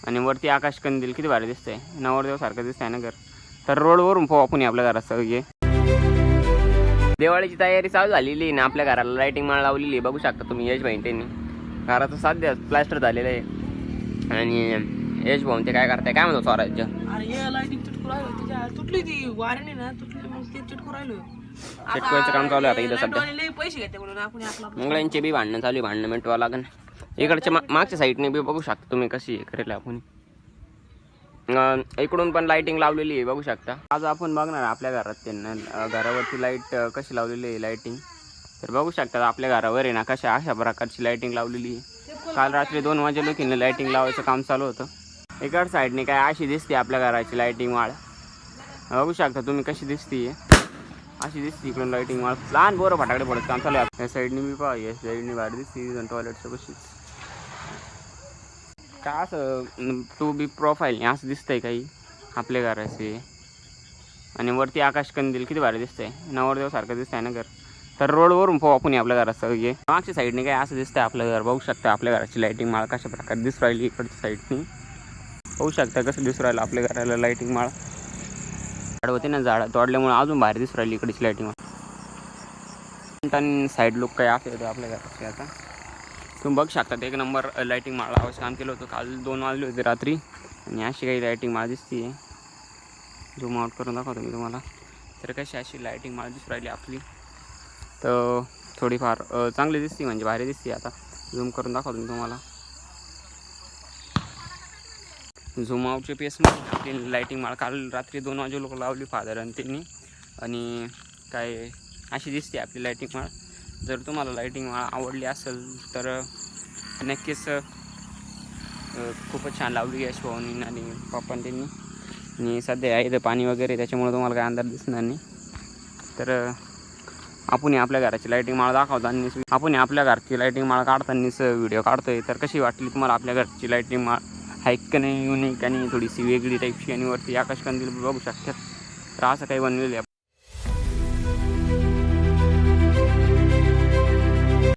आणि वरती आकाश कंदील किती भारी दिसतंय, नवरदेव सारखं दिसतंय ना घर. तर रोडवरून पाहू आपण आपल्या घरात सगळे. दिवाळीची तयारी चालू झालेली आहे ना, आपल्या घराला लाईटिंग माळ लावलेली आहे. बघू शकता तुम्ही यश भाई त्यांनी घराचं सध्या प्लास्टर झालेलं आहे. आणि यश भाऊ ते काय करताय काय म्हणतो स्वराज्य. अरे हे लाईटिंग चिटकू राहिलो त्याच्या तुटली ती वारणी ना तुटली मग ते चिटकू राहिलो. चिटकवायचं काम चालू आहे आता इथं सध्या. लई पैसे घेते म्हणून आपण आपला मुंगळ्यांचे बी भांडणं चालू आहे, भांडणं मिटवा लागेल. इकडच्या मागच्या साईडने बी बघू शकता तुम्ही कशी करेल आपण. इकडून पण लाईटिंग लावलेली आहे बघू शकता. आज आपण बघणार आपल्या घरात त्यांना घरावरती लाईट कशी लावलेली आहे लाईटिंग. तर बघू शकता आपल्या घरावर आहे ना कशा अशा प्रकारची लाईटिंग लावलेली आहे. काल रात्री 2 वाजे लोकांनी लाईटिंग लावायचं काम चालू होतं. इकड साईडने काय अशी दिसते आपल्या घराची लाईटिंग माळ. बघू शकता तुम्ही कशी दिसते, अशी दिसते इकडून लाईटिंग माळ. लहान बोरं फटाकडे पडत काम चालू आहे. या साईडने मी पहा, या साईडने भारी दिसते टॉयलेटच्या कशीच. काय असं टू बी प्रोफाईल असं दिसतंय काही आपल्या घराचे. आणि वरती आकाश कंदील किती भारी दिसतंय, नवरदेव सारखं दिसतंय ना घर. तर रोडवरून पाहू आपण आपल्या घरात सगळे. मागच्या साईडने काय असं दिसतंय आपलं घर. बघू शकता आपल्या घराची लाईटिंग माळ कशा प्रकारे दिसू राहिली. इकडच्या साईडनी पाहू शकता कसं दिसू राहिलं आपल्या घराला लाईटिंग माळ. झाड होते ना, झाड तोडल्यामुळे अजून भारी दिसू राहिली इकडची लाईटिंग माळ. साईड लुक काय असं येतो आपल्या घराचे. आता तुम्ही बघू शकता एक नंबर लाईटिंग माळ लावायचं काम केलं होतं. काल 2 वाजले होते रात्री आणि अशी काही लाईटिंग माळ दिसते. झूम आउट करून दाखवतो मी तुम्हाला. तर कशी अशी लाईटिंग माळ दिसू राहिली आपली. तर थोडीफार चांगली दिसते म्हणजे भारी दिसते. आता झूम करून दाखवतो मी तुम्हाला. झूम आउटच्या पेसमध्ये आपली लाईटिंग माळ काल रात्री 2 वाजे लोक लावली फादर आणि त्यांनी. आणि काय अशी दिसते आपली लाईटिंग माळ. जर तुम्हाला लाईटिंग माळ आवडली असेल तर नक्कीच खूपच छान लावली यश भाऊनी आणि पप्पांनी त्यांनी. आणि सध्या इथं पाणी वगैरे त्याच्यामुळे तुम्हाला काय अंदाज दिसणार नाही. तर आपण आपल्या घराची लाईटिंग माळ दाखवताना आपण आपल्या घरची लाईटिंग माळ काढतानाच व्हिडिओ काढतोय. तर कशी वाटली तुम्हाला आपल्या घरची लाईटिंग माळ. हाईक का नाही युनिक आणि थोडीशी वेगळी टाईपची. आणि वरती आकाश कंदील बघू शकतात. तर असं काही बनलेलं आहे.